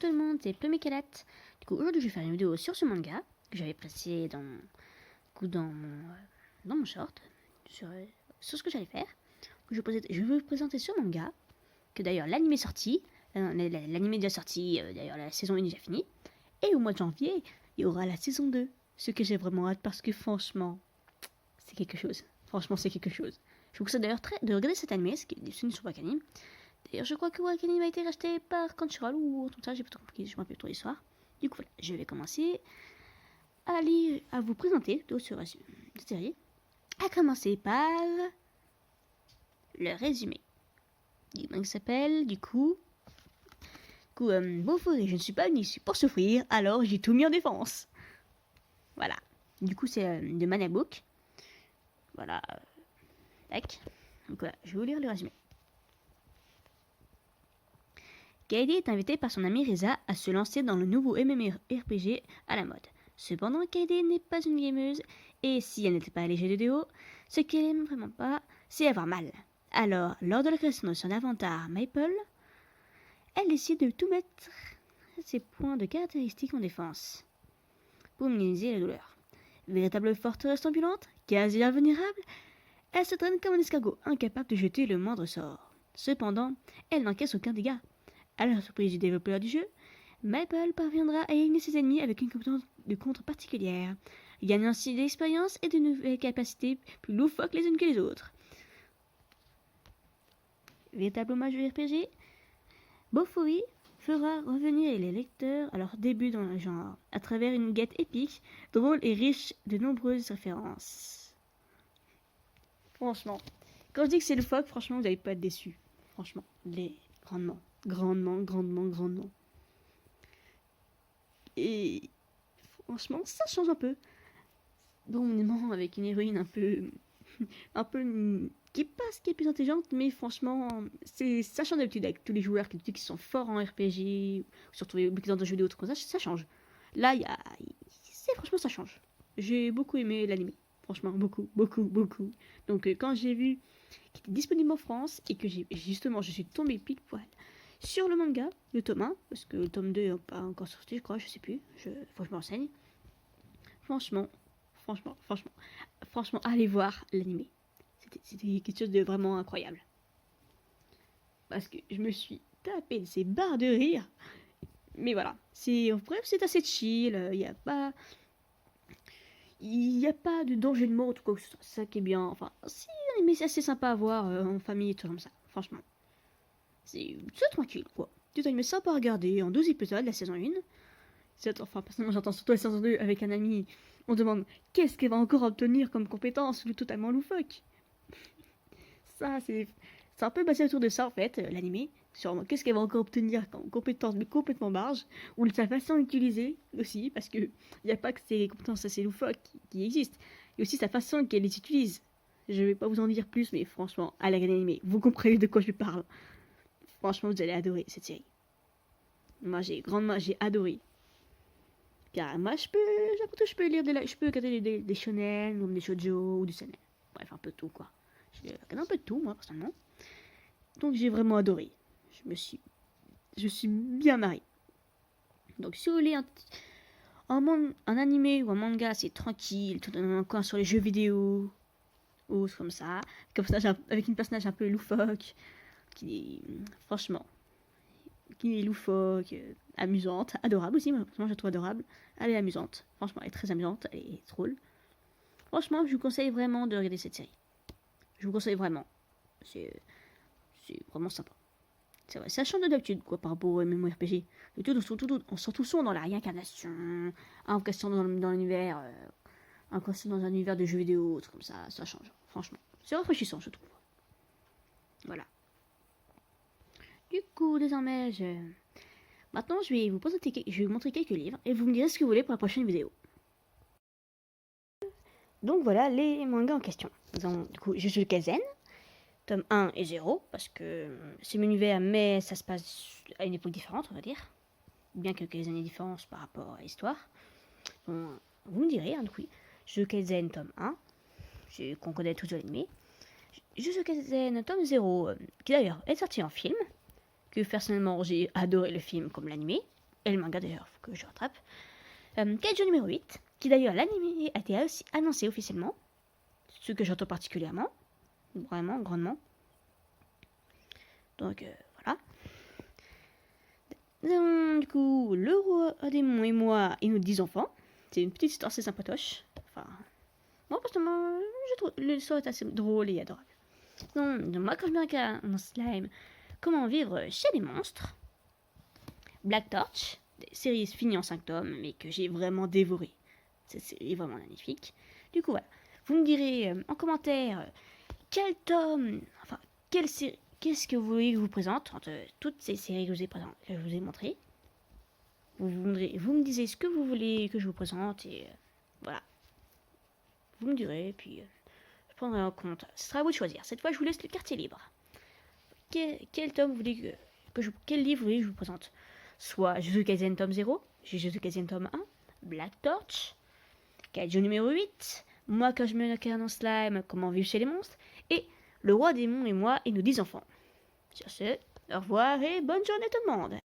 tout le monde, c'est Plumicalette. Du coup, aujourd'hui, je vais faire une vidéo sur ce manga que j'avais placé dans mon short, sur ce que j'allais faire. Je vais vous présenter ce manga, que d'ailleurs l'anime est sorti. L'anime est déjà sorti, d'ailleurs la saison 1 est déjà finie. Et au mois de janvier, il y aura la saison 2. Ce que j'ai vraiment hâte parce que franchement, c'est quelque chose. Franchement, c'est quelque chose. Je vous conseille d'ailleurs de regarder cet anime, ce qui est disponible sur Wakanim. D'ailleurs, je crois que Wakanim a été racheté par Crunchyroll ou tout ça, j'ai pas trop compris, je me rappelle trop l'histoire. Du coup, voilà, je vais commencer à vous présenter sur la série. À commencer par le résumé. Du manga s'appelle, Bofuri, je ne suis pas venu ici pour souffrir, alors j'ai tout mis en défense. Voilà. Du coup, c'est de Manabook. Voilà. Tac. Donc voilà, je vais vous lire le résumé. Kaede est invité par son ami Reza à se lancer dans le nouveau MMORPG à la mode. Cependant, Kaede n'est pas une gameuse, et si elle n'était pas allégée de déo, ce qu'elle aime vraiment pas, c'est avoir mal. Alors, lors de la création de son avatar Maple, elle décide de tout mettre ses points de caractéristiques en défense pour minimiser la douleur. Véritable forteresse ambulante, quasi invulnérable, elle se traîne comme un escargot, incapable de jeter le moindre sort. Cependant, elle n'encaisse aucun dégât. À la surprise du développeur du jeu, Maple parviendra à éliminer ses ennemis avec une compétence de contre particulière, gagnant ainsi de l'expérience et de nouvelles capacités plus loufoques les unes que les autres. Véritable hommage au RPG, Bofuri fera revenir les lecteurs à leur début dans le genre, à travers une guette épique, drôle et riche de nombreuses références. Franchement, quand je dis que c'est loufoque, franchement, vous n'allez pas être déçus. Franchement, grandement. Et franchement, ça change un peu. Bon, on est mort avec une héroïne un peu qui est plus intelligente, mais franchement, ça change d'habitude avec tous les joueurs qui sont forts en RPG, ou surtout dans des jeux vidéo, comme ça change. Là, franchement, ça change. J'ai beaucoup aimé l'anime. Franchement, beaucoup. Donc, quand j'ai vu qu'il était disponible en France, et que je suis tombée pile poil sur le manga, le tome 1, parce que le tome 2 n'est pas encore sorti, je crois, je sais plus, faut que je me renseigne. Franchement, allez voir l'anime. C'était quelque chose de vraiment incroyable. Parce que je me suis tapé de ces barres de rire. Mais voilà, bref, c'est assez chill, il n'y a pas de danger de mort ou tout quoi que ce soit. Ça qui est bien, enfin, si, mais c'est assez sympa à voir en famille et tout comme ça, franchement. C'est tranquille, quoi. Tout animé sympa à regarder en 12 épisodes, la saison 1. Enfin, personnellement, j'entends surtout la saison 2 avec un ami. On demande qu'est-ce qu'elle va encore obtenir comme compétence totalement loufoque. Ça, c'est un peu basé autour de ça, en fait, l'animé. Sur qu'est-ce qu'elle va encore obtenir comme compétence, mais complètement barge. Ou sa façon d'utiliser aussi, parce qu'il n'y a pas que ces compétences assez loufoques qui existent. Il y a aussi sa façon qu'elle les utilise. Je vais pas vous en dire plus, mais franchement, allez regarder l'animé. Vous comprenez de quoi je parle. Franchement, vous allez adorer cette série. Moi, j'ai adoré. Car moi, je peux lire je peux regarder des shonen, ou des shoujo, ou du seinen. Bref, un peu de tout, quoi. Je regarde un peu de tout, moi, personnellement. Donc, j'ai vraiment adoré. Je suis bien marrée. Donc, si vous voulez un animé ou un manga, c'est tranquille, tout dans un coin sur les jeux vidéo, ou comme ça, avec une personnage un peu loufoque, qui est loufoque, amusante, adorable aussi, moi je la trouve adorable. Elle est amusante, franchement elle est très amusante, elle est drôle. Franchement, je vous conseille vraiment de regarder cette série. Je vous conseille vraiment. C'est vraiment sympa. C'est vrai, ça change d'habitude quoi par rapport au MMORPG. Et surtout sont dans la réincarnation, invocation dans l'univers, invocation dans un univers de jeux vidéo, comme ça change. Franchement, c'est rafraîchissant je trouve. Voilà. Du coup, désormais, maintenant, je vais vous montrer quelques livres et vous me direz ce que vous voulez pour la prochaine vidéo. Donc voilà les mangas en question. Donc, du coup, Jujutsu Kaisen, tome 1 et 0, parce que c'est l'univers, mais ça se passe à une époque différente, on va dire. Bien que quelques années de différence par rapport à l'histoire. Donc, vous me direz, hein, du coup, Jujutsu Kaisen, tome 1, qu'on connaît tous l'anime. Jujutsu Kaisen, tome 0, qui d'ailleurs est sorti en film. Que personnellement j'ai adoré le film comme l'animé. et le manga d'ailleurs, faut que je rattrape. Kaiju numéro 8, qui d'ailleurs l'anime a été aussi annoncé officiellement, ce que j'entends particulièrement, vraiment, grandement. Donc voilà. Du coup, le roi démon et moi et nos 10 enfants, c'est une petite histoire assez sympatoche. Enfin, moi personnellement, je trouve l'histoire est assez drôle et adorable. Donc, moi quand je me regarde en slime, comment vivre chez les monstres. Black Torch, série finie en 5 tomes, mais que j'ai vraiment dévoré. Cette série est vraiment magnifique. Du coup, voilà. Vous me direz en commentaire quel tome, enfin, quelle série, qu'est-ce que vous voulez que je vous présente entre toutes ces séries que je vous ai montrées. Vous me disiez ce que vous voulez que je vous présente et voilà. Vous me direz, puis je prendrai en compte. Ce sera à vous de choisir. Cette fois, je vous laisse le quartier libre. Quel tome voulez quel livre voulez que je vous présente? Soit Jujutsu Kaisen tome 0, Jujutsu Kaisen tome 1, Black Torch, Kaiju numéro 8, Moi quand je me incarne en slime, Comment vivre chez les monstres, et Le roi démon et moi et nos 10 enfants. Sur ce, au revoir et bonne journée tout le monde.